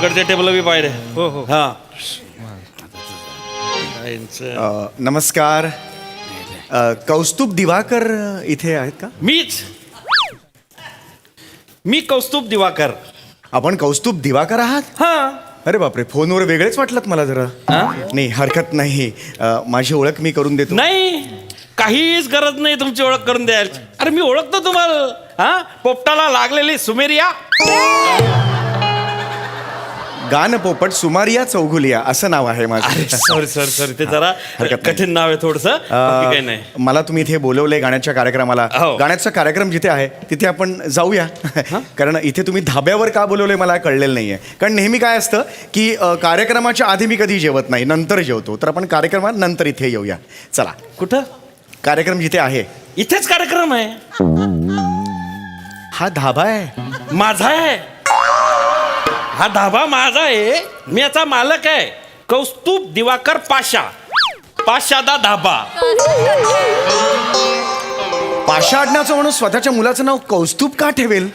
तिकडचे टेबल बी पाहिजे. हो हो. हा नमस्कार. कौस्तुभ दिवाकर इथे आहेत का? मी कौस्तुभ दिवाकर. आपण कौस्तुभ दिवाकर आहात? हा अरे बापरे, फोनवर वेगळेच वाटलात मला जरा. नाही हरकत नाही, माझी ओळख मी करून देतो. नाही, काहीच गरज नाही तुमची ओळख करून द्यायची. अरे मी ओळखतो तुम्हाला. हा, पोपटाला लागलेली सुमेरिया. गान पोपट सुमारिया चौगुलिया असं नाव आहे माझं. सॉरी ते जरा हरकत नाही. कठीण नाव आहे थोडस. काही नाही. मला तुम्ही इथे बोलवलंय गाण्याच्या कार्यक्रमाला. हो. गाण्याचा कार्यक्रम जिथे आहे तिथे आपण जाऊया. कारण इथे तुम्ही धाब्यावर का बोलवलंय मला कळलेलं नाहीये. कारण नेहमी काय असतं की कार्यक्रमाच्या आधी मी कधी जेवत नाही, नंतर जेवतो. तर आपण कार्यक्रमात नंतर इथे येऊया. चला. कुठं? कार्यक्रम जिथे आहे इथेच कार्यक्रम आहे. हा धाबा आहे. माझा आहे हा धाबा, माझा आहे. मी याचा मालक आहे. कौस्तुभ दिवाकर पाशादा धाबा. पाशा आडनाचं म्हणून स्वतःच्या मुलाचं नाव कौस्तुभ का ठेवेल?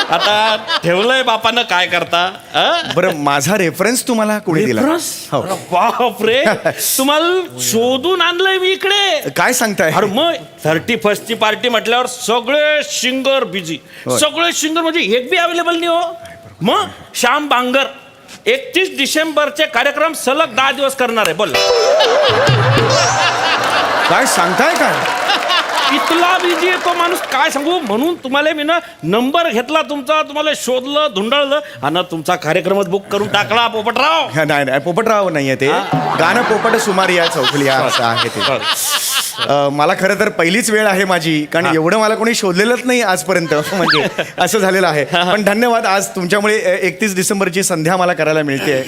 आता ठेवलंय बापानं, काय करता. बरं, माझा रेफरन्स तुम्हाला कोणी दिला? हो. बापरे, तुम्हाला शोधून आणलंय मी इकडे. काय सांगताय? अरे मग 31st ची पार्टी म्हटल्यावर सगळे सिंगर बिझी. सगळे सिंगर म्हणजे एक बी अवेलेबल नाही हो. मग श्याम बांगर 31 डिसेंबरचे कार्यक्रम सलग 10 दिवस करणार आहे. बोल, काय सांगताय? काय इथला बिझी आहे तो माणूस, काय सांगू. म्हणून तुम्हाला मी ना नंबर घेतला तुमचा, तुम्हाला शोधलं, धुंडाळलं आणि तुमचा कार्यक्रमच बुक करून टाकला. पोपटराव. नाही नाही, पोपटराव नाहीये ते. गाणं पोपट सुमारिया चौगुलिया असं आहे ते. मला खरं तर पहिलीच वेळ आहे माझी, कारण एवढं मला कोणी शोधलेलंच नाही आजपर्यंत. म्हणजे असं झालेलं आहे. पण धन्यवाद, आज तुमच्यामुळे 31 डिसेंबरची संध्या मला करायला मिळते.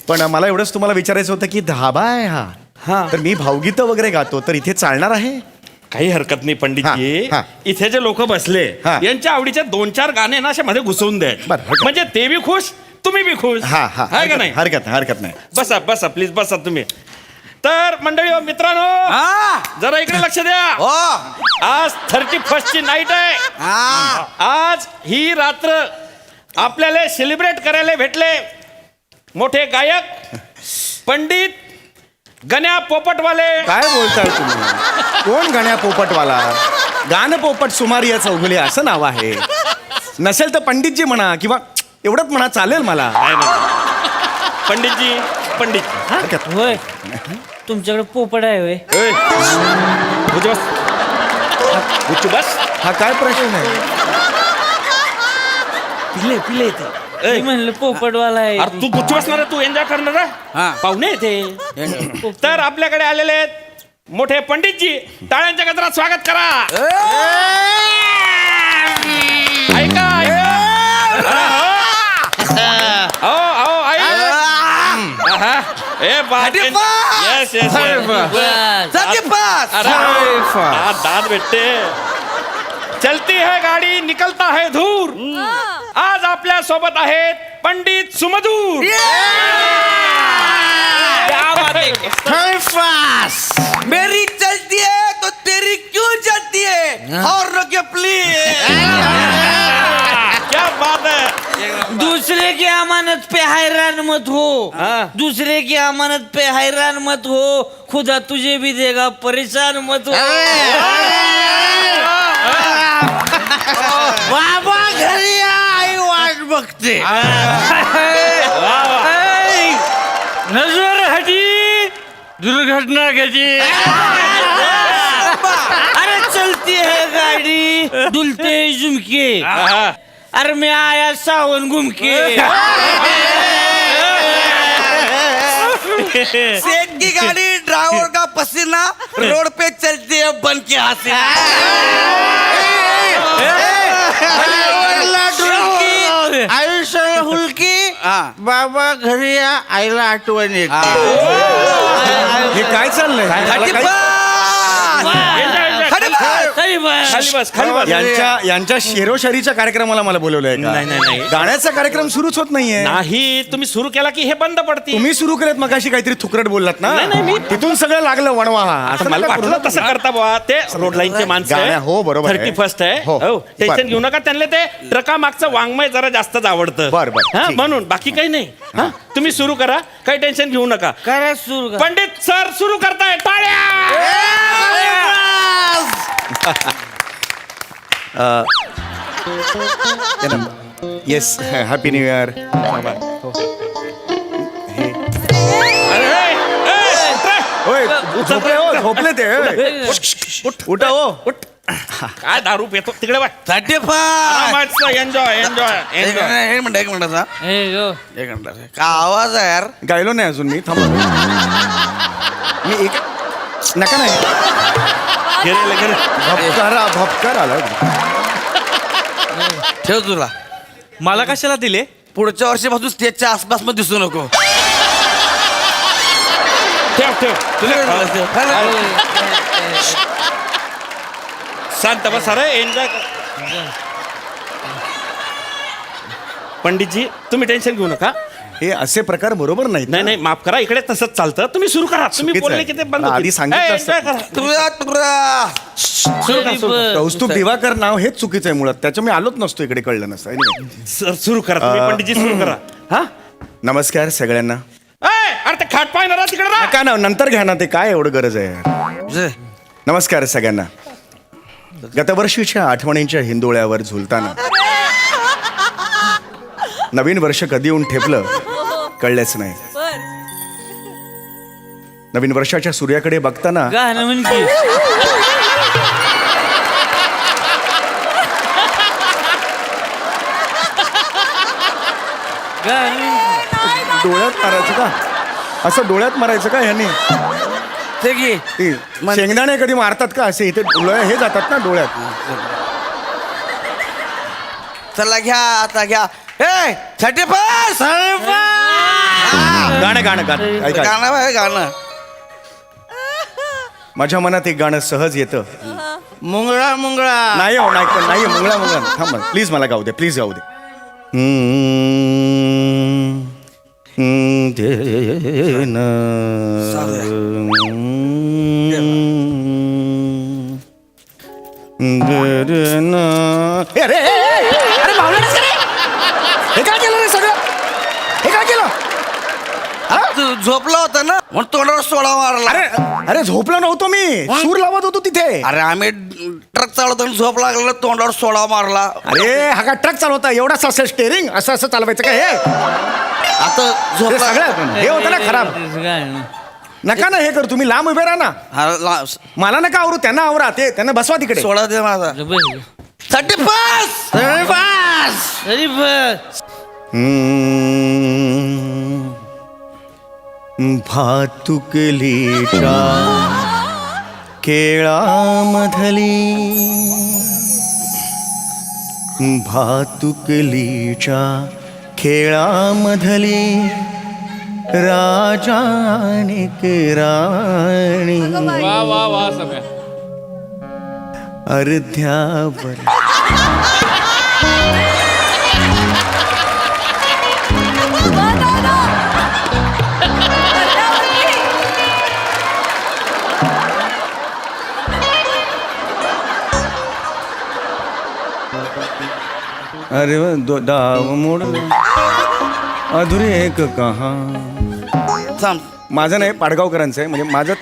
पण मला एवढंच तुम्हाला विचारायचं होतं की धाबा आहे हा, तर मी भावगीतं वगैरे गातो, तर इथे चालणार आहे? काही हरकत नाही पंडितजी. हा. इथे जे लोक बसले हा. यांच्या आवडीचे 2-4 गाणे ना असे मध्ये घुसवून द्या. बरं, हरकत. म्हणजे ते बी खुश, तुम्ही बी खुश. आहे का नाही? हरकत नाही. बसा प्लीज बसा तुम्ही. तर मंडळी हो, मित्रांनो, जरा इकडे लक्ष द्या. आज 31st ची नाईट आहे. आज ही रात्र आपल्याला सेलिब्रेट करायला भेटले मोठे गायक पंडित गण्या पोपटवाले. काय बोलताय तुम्ही? कोण गण्या पोपटवाला? गाणं पोपट सुमारिया चौगुलिया असं नाव आहे. नसेल तर पंडितजी म्हणा, किंवा एवढंच म्हणा, चालेल मला. पंडितजी. होय, तुमच्याकडे पोपट आहे होय? बस. हा काय प्रश्न आहे? पिले ते. मी म्हणलं पोपटवाला आहे. अरे तू गुच्छ बसणार आहे, तू एन्जॉय करणार आहे. पाहुणे येते. तर आपल्याकडे आलेले आहेत मोठे पंडितजी. टाळ्यांच्या गजरात स्वागत करा. ऐका दाद भेटते. चलती है गाडी, निकलता है धूर. आज आपल्या सोबत आहेत पंडित सुमधूर. मेरी चलती है तो तेरी क्यों चलती है? और रोके प्लीज. क्या बात है. दूसरे की अमानत पे हैरान मत हो. दूसरे की अमानत पे हैरान मत हो. खुदा तुझे भी देगा, परेशान मत हो. बाबा घरी आई वाट बघते. नजर हटी, दुर्घटना घटी. अरे चलती है गाड़ी, डुलते झुमके. अरे मैं आया सावन घूम के. सेठ की गाड़ी, ड्राइवर का पसीना, रोड पे चलती है बन के हंसी. आयुष्य हुलकी, बाबा घरी या, आईला आठवण येते. हे काय चाललंय? खाली बस. खाली बस खाली बस यांच्या शेरोशारीच्या कार्यक्रमाला मला बोलवलंय का? नाही, नाही, नाही. गाण्याचा कार्यक्रम सुरूच होत नाहीये. नाही तुम्ही सुरू केला की हे बंद पडतील. तुम्ही सुरू केलेत मग अशी काहीतरी थुकरट बोललात ना. नाही, नाही, मी- तिथून सगळं लागलं वणवा. आता मला वाटलं तसं करता बुवा ते रोड लाईनचे माणसं गाण्या, हो, बरोबर आहे. 31 आहे हो, हो टेन्शन बरं. घेऊ नका. त्यांना ते ट्रका मागचं वाङ्मय जरा जास्तच आवडतं. बरं, बरं, हा, ठीक. म्हणून बाकी काही नाही. हा, तुम्ही सुरू करा काही टेन्शन घेऊ नका. करा सुरू करा. पंडित सर सुरू करताय टाळ्या. Yes happy new year. अरे, ए, होय झोपले हो झोपले ते उठा हो. काय दारू पितो तिकडे बाय. 35. Enjoy enjoy enjoy. एक मिनिटाचा ए, यो. एक मिनिटाचा का आवाज आहे यार. गायलो नाही अजून मी. थांबा मी एक नका नाही भपकार आला. ठेव तुला मला कशाला दिले? पुढच्या वर्षीपासून स्टेजच्या आसपास मध्ये दिसू नको. ठेव ठेव शांत बस अरे एन्जॉय. पंडितजी तुम्ही टेन्शन घेऊ नका. हे असे प्रकार बरोबर नाहीत. नाही नाही माफ करा इकडे तसंच चालतं. तुम्ही सुरू करा. तुम्ही चुकीचं बोलले आहे. की ते बंद आधी होतील. सांगितलं ए, असतं. enjoy करा. सुरू करा, सुरू करा. कौस्तुभ दिवाकर नाव हेच चुकीचं आहे मुळात. त्याच्या मी आलोच नसतो इकडे, कळलं नसतं. Anyway. सर सुरू करा तुम्ही पंडितजी सुरू करा. हा नमस्कार सगळ्यांना. ए, अरे ते खाट पाय ना तिकडे राहा. नका ना नंतर घ्या ना. ते काय एवढं गरज आहे. नमस्कार सगळ्यांना. गतवर्षीच्या आठवणींच्या हिंदोळ्यावर झुलताना नवीन वर्ष कधी येऊन ठेपलं कळलेच नाही. नवीन वर्षाच्या सूर्याकडे बघताना गाणं म्हणजे डोळ्यात मारायचं का? असं डोळ्यात मारायचं का ह्यांनी? ते घे. ते शेंगदाणे कधी मारतात का असे? इथे डोळे हे जातात ना डोळ्यात. चला घ्या आता घ्या. ए 35. गाणं गाणं गाणं ऐका. गाणं आहे गाणं. माझ्या मनात एक गाणं सहज येतं. मुंगळा मुंगळा. नाही हो नाही नाही मुंगळा मुंगळा थांबा प्लीज. मला गाऊ दे प्लीज गाऊ दे. अरे बावळटच का रे? हे काय केलं रे सगळं? हे काय केलं? तू झोपला होता ना म्हणून तोंडावर सोडा मारला. अरे अरे झोपलो नव्हतो मी. सूर लावत होतो तिथे. अरे आम्ही ट्रक चालवताना झोप लागला तोंडावर सोडा मारला. अरे हा का ट्रक चालवता? एवढाच असं स्टेरिंग असं असं चालवायचं का हे? आता हे झोप सगळं हे होतं ना खराब. गाणं. नका ना हे कर. तुम्ही लांब उभे राहा ना. मला नका आवरू. त्यांना आवरा. ते त्यांना बसवा तिकडे. सोडा दे माझा. 35. तरी बस. भातुकलीच्या केळामधली भातुकलीच्या खेळामधली राजाने राणी अर्ध्यावर अरे दाव मोड अधुरी एक कहा. थांब. माझं नाही पाडगावकरांचं आहे. म्हणजे माझं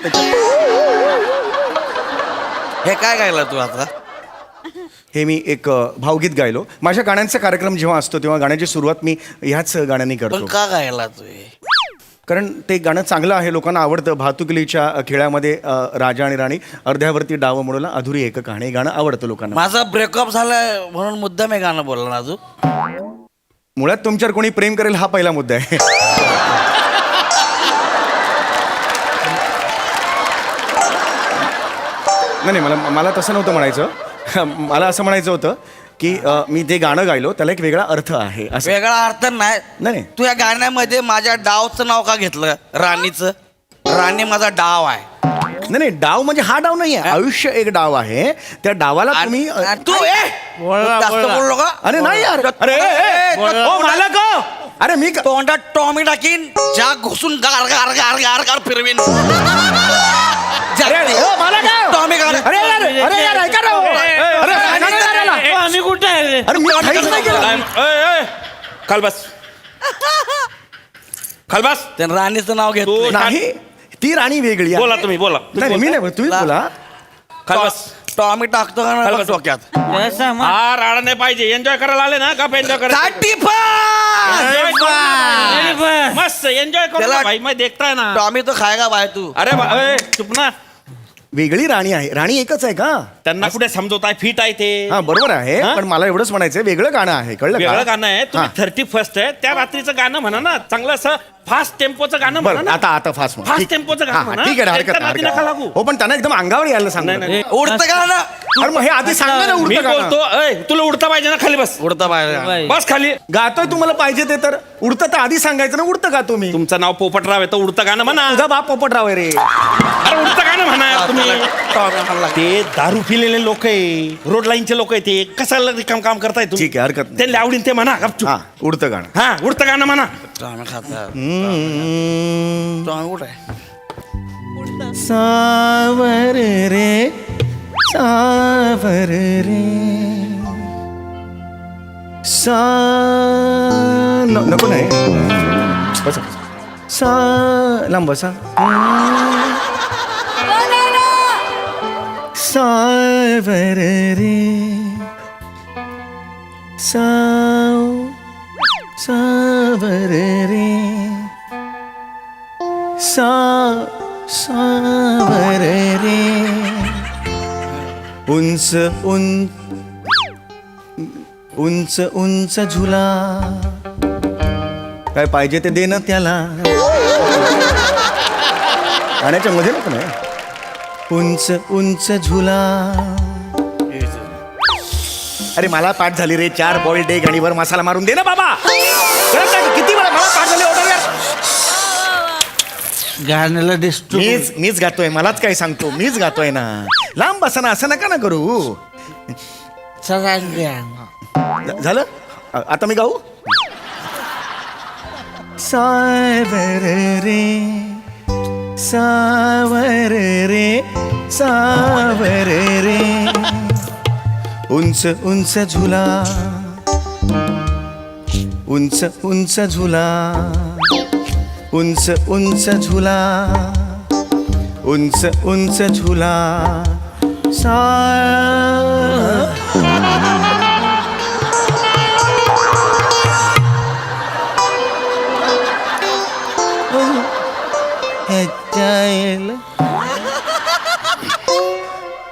हे काय गायला तू आता? हे मी एक भावगीत गायलो. माझ्या गाण्यांचा कार्यक्रम जेव्हा असतो तेव्हा गाण्याची सुरुवात मी ह्याच गाण्याने पण करतो. का गायला तू हे? कारण ते गाणं चांगलं आहे. लोकांना आवडतं. भातुकलीच्या खेळामध्ये राजा आणि राणी अर्ध्यावरती डाव मोडला अधुरी एक कहाणी. हे गाणं आवडतं लोकांना. माझा ब्रेकअप झालाय म्हणून मुद्दाम हे गाणं बोलला ना तू. मुळात तुमच्यावर कोणी प्रेम करेल हा पहिला मुद्दा आहे. नाही मला तसं नव्हतं म्हणायचं. मला असं म्हणायचं होतं की मी ते गाणं गायलो त्याला एक वेगळा अर्थ आहे असं. वेगळा अर्थ नाही. नाही. तू या गाण्यामध्ये माझ्या डावचं नाव का घेतलं? राणीचं. राणी माझा डाव आहे. नाही डाव म्हणजे हा डाव नाही आहे, आयुष्य एक डाव आहे. त्या डावाला तुम्ही तू जास्त बोललो का? अरे नाही यार, अरे ओ मालक हो. अरे मी तोंडात टॉमी टाकीन, ज्या घुसून गार गार गार गार गार फिरवीन. टॉमी गार. अरे यार, अरे यार ऐका ना हो. अरे सांगा ना याला. आम्ही कुठे आहे रे? अरे मी काहीच नाही केलं. खाल बस, खाल बस. त्यानं राणीचं नाव घेतो. तू नाही, ती राणी वेगळी आहे. बोला तुम्ही, बोला. नाही मी नाही, तुम्ही बोला. खाल बस. टॉमी टाकतो का खाली नाही बस. डोक्यात? असं मग. हा राडा नाही पाहिजे. एन्जॉय करायला आले ना का एन्जॉय करायला? Enjoy करू ना. अरे बा. मस्त एन्जॉय करो त्याला- ना भाई, मैं देखताय ना. टॉमी तो खायगा बाय तू. अरे चुप ना. वेगळी राणी आहे. राणी एकच आहे का? त्यांना कुठे समजवताय? फिट आहे ते. हा बरोबर आहे, हा? पण मला एवढंच म्हणायचं वेगळं गाणं आहे, कळलं वेगळं का? गाणं आहे. तुम्ही हा. 31st आहे, त्या रात्रीचं गाणं म्हणा ना, चांगलं असं फास्ट टेम्पोचं गाणं म्हणा बरं ना. आता फास्ट म्हणा. Fast ठीक- tempoचं गाणं हा, म्हणा. ठीक आहे, हरकत एकदा नाही, नादी हरकत नका नाही. लागू. हो पण त्यांना एकदम अंगावर यायला सांग. नाही, नाही. उडतं का ना? अरे मग हे आधी सांगा ना मी उडतं गाणं. बोलतो तुला उडता पाहिजे ना, खाली बस. उडता बाय. बाई. बस खाली. गातोय तुम्हाला पाहिजे ते तर उडतं तर आधी सांगायचं ना, उडतं का तुम्ही? तुमचं नाव पोपटराव आहे तर उडतं गाणं म्हणा. तुझा बाप पोपटराव आहे रे. अरे उडतं गाणं म्हणा तुम्ही. टॉमी खाल्ला. ते दारू पिलेले लोक आहे, रोड लाईनचे लोक आहे, ते कशाला रिकाम काम करताय तुम्ही? ठीक आहे, हरकत नाही. त्यांना आवडीन ते म्हणा गपचूप. हा उडतं गाणं. हा उडतं गाणं म्हणा. टॉमी खाता. टॉमी कुठे आहे? सावर रे सावर रे नको नाही बसा सा लांब बसा. सावर रे सावर रे सावर रे उंच उंच उंच झुला काय पाहिजे ते दे ना त्याला. गाण्याच्या मध्ये नको नाही. उंच उंच झुला. अरे मला पाठ झाली रे, 4 बॉइल्ड एग आणि वर मसाला मारून दे ना बाबा. किती वेळा मला पाठ झाली ऑर्डर यार. गाण्याला डिस्टर्ब. मीच गातोय, मलाच काय सांगतो, मीच गातोय ना. लांब बसा ना, असं नका ना करू. झालं आता मी गाऊ. सावर रे सावर रे सावर रे उंच उंच झुला उंच उंच झुला उंच उंच झुला उंच उंच झुला सा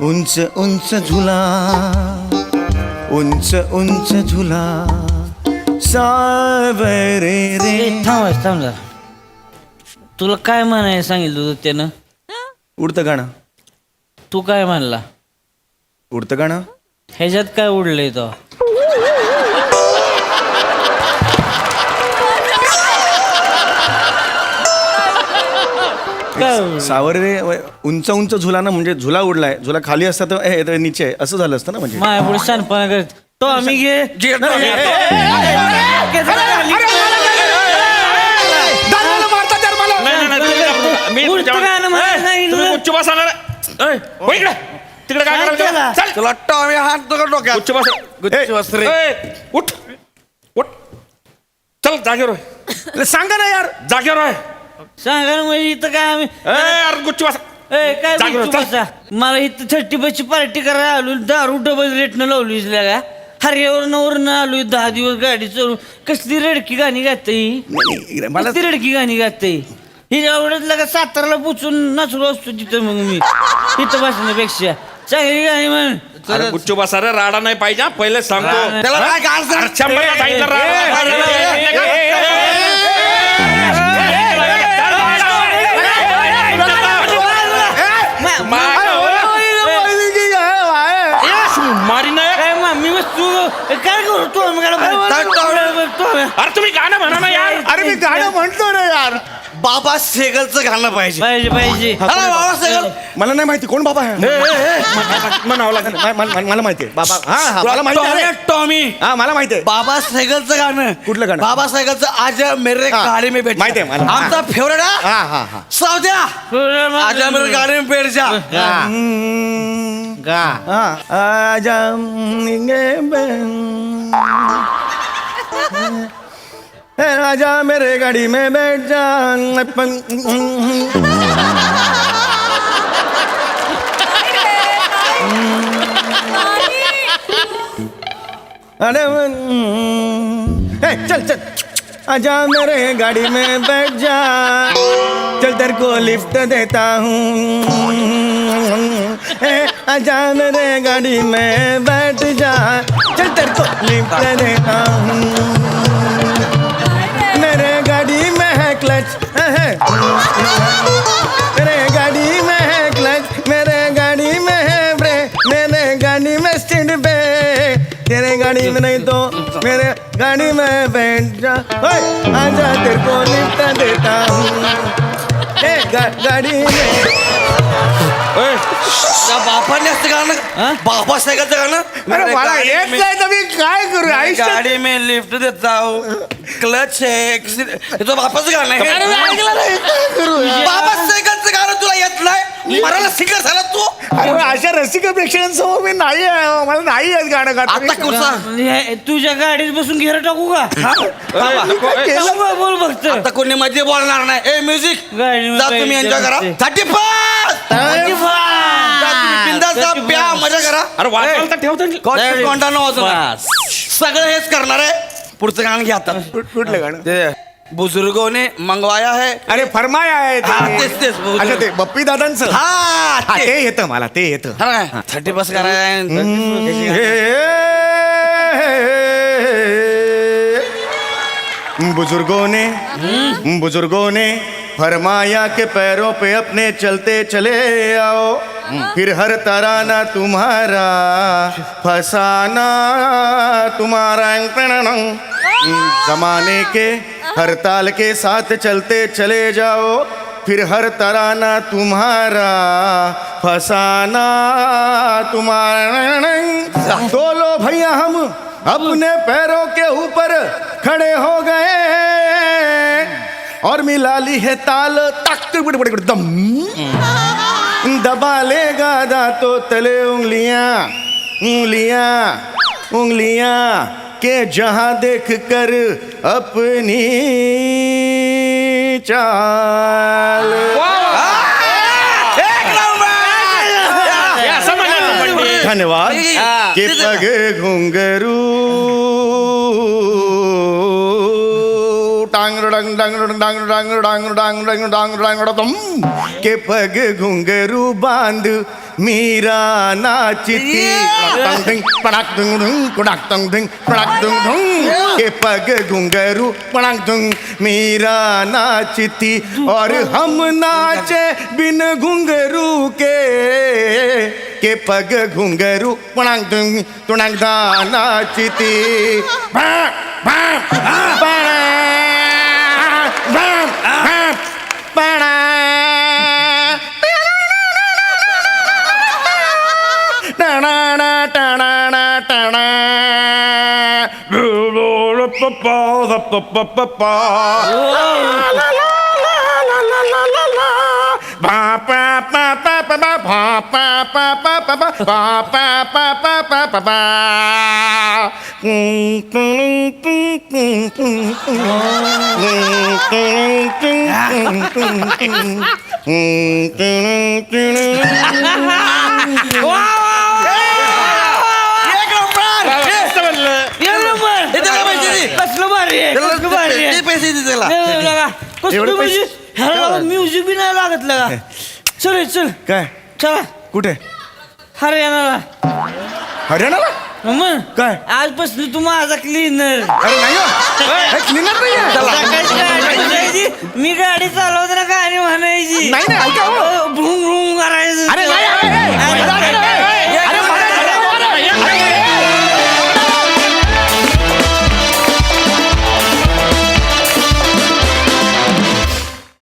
उंच उंच झुला उंच उंच झुला सावर रे. थांब जरा. तुला काय म्हणायला सांगितलं होतं त्यानं? उडतं गाणं. तू काय म्हणला? उडतं गाणं. ह्याच्यात काय उडलंय तो? काय सावर रे उंच उंच झुला ना, म्हणजे झुला उडलाय, झुला खाली असता तर हे नीचे आहे, असं झालं असतं ना. म्हणजे माय पुढे शानपणा करत तो आम्ही घे. उडतं गाणं म्हणायला सांगितलं. उच्च बस आला इकडे तिकडे काय करायचं? चल तुला टॉमी हाणतो का डोक्यात? उच्च बस. गुच्ची बस रे. उठ उठ. चल जागेवर होय. अरे सांगा ना यार. जागेवर आहे. सांगा ना म्हणजे इथं काय आम्ही अरे गुच्छ बस. ए, काय जागेवर बोलतो चल. बसा? मला इथं 30 ची पार्टी करायला आलो, दारू रेटनं लावली का? हरियावरनं आलोय 10 दिवस गाडी चालून. कसली रडकी गाणी गाते ही? मला कसली रडकी गाणी गाते ही? आवडत लगा साताराला पोचून नाचलो असतो तिथं. मग मी इथं बसण्यापेक्षा चांगली गाणी म्हण. अरे गुच्छ बस. अरे राडा नाही पाहिजे हा, पहिले सांगतो. त्याला काय गाल सांग? अरे 100 ला सांगितलं राडा नाही मारी नाही. काय मी वस्तू काय करू तू? अरे तुम्ही गाणं म्हणा ना यार. अरे मी गाणं म्हणतो ना यार. बाबा सेगलचं गाणं पाहिजे. पाहिजे पाहिजे. हा, बाबा सेगल. मला नाही माहिती कोण बाबा आहे मला नाव लागलं. मला माहिती आहे बाबा. हा मला माहिती आहे. टॉमी. हा मला माहिती आहे. बाबा सेगलचं गाणं. कुठलं गाणं? बाबा सेगलचं आज मेरे हा, गाडी में बैठ. माहिती आहे मला. आमचा फेवरेट हा हा हा सावद्या. आज मेरे गाडी में बैठ जा. आजा आजा मेरे गाड़ी में बैठ जा. अरे चल चल आजा मेरे गाड़ी में बैठ जा. चल तेरे को लिफ्ट देता हूँ. आजा मेरे गाड़ी में बैठ जा. चल तेरे को लिफ्ट देता हूँ. मेरे गाड़ी में है क्लच. मेरे गाड़ी में है क्लच. मेरे गाड़ी में है ब्रेक. मेरे गाड़ी में स्टैंड पे. तेरे गाड़ी में नहीं तो मेरे गाड़ी में बैठ जा. आजा तेरे को लिफ्ट देता हूँ. गाड़ी में बापाने असं गाणं. बाबा सेगलचं गाणं. अरे मला येत नाही तर मी काय करू आयुष्यात. गाडी में लिफ्ट देता हूँ. क्लच है. तो बापाचं गाणं आहे. बाबा सेगलचं गाणं तुला येत नाही. मराला सिंगर झाला तू. अरे अशा रसिक प्रेक्षकांसमोर मी नाही आहे. मला नाही येत गाणं गाता. आता कुठचा तुझ्या गाडीत बसून घेर टाकू का? केलं. सांग बोल बघत. आता कोणी मध्ये बोलणार नाही. ए म्युझिक गाडी जा तुम्ही एन्जॉय करा. 35 प्या मजा करा. अरे वाजवायला तर ठेवतो. कोणता वाजवणार. सगळं हेच करणार आहे. पुढचं गाणं घ्या आता. कुठलं गाणं? ते बुजुर्गों ने मंगवाया है. अरे फरमाया आहे ते. हा, तेच. अच्छा ते बप्पी दादांचं. हा हा, ते येतं मला ते येतं. 30 कराय. बुजुर्गों ने फरमाया के पैरों पे अपने चलते चले आओ. फिर हर तराना तुम्हारा फसाना तुम्हारा. जमाने के हर ताल के साथ चलते चले जाओ. फिर हर तराना तुम्हारा फसाना तुम्हारा. तो लो भैया हम अपने पैरों के ऊपर खड़े हो गए और मिला ली है ताल. तक दम दबा लेगा दांतों तले उंगलियां उंगलियां उंगलियां के जहां देख कर अपनी चाल. धन्यवाद. के पग घुंघरू डांग डांग डांग डांग डांग डांग डांग डांग डांग डांग डम. के पग घुंघरू बांध मीरा नाचती. पड़ाक दुंग दुंग पड़ाक दुंग दुंग पड़ाक दुंग दुंग. के पग घुंघरू पड़ाक दुंग मीरा नाचती और हम नाचे बिन घुंघरू के पग घुंघरू पड़ाक दुंग तुणाक दा नाचती. कसलं भारी आहे, कसलं भारी आहे. पैसे दे त्याला. कसलं म्हणजे ह्याला म्युझिक बी नाही लागत लगा. चल चल काय चला कुठे हरियाणाला. हरियाणाला मग काय? आजपासून तू माझा क्लीनर. अरे नाही हो. क्लीनर नाही आहे. सकाळची गाडी बसायची, मी गाडी चालवताना गाणी म्हणायची. नाही, नाही, ऐका हो. भूम भूम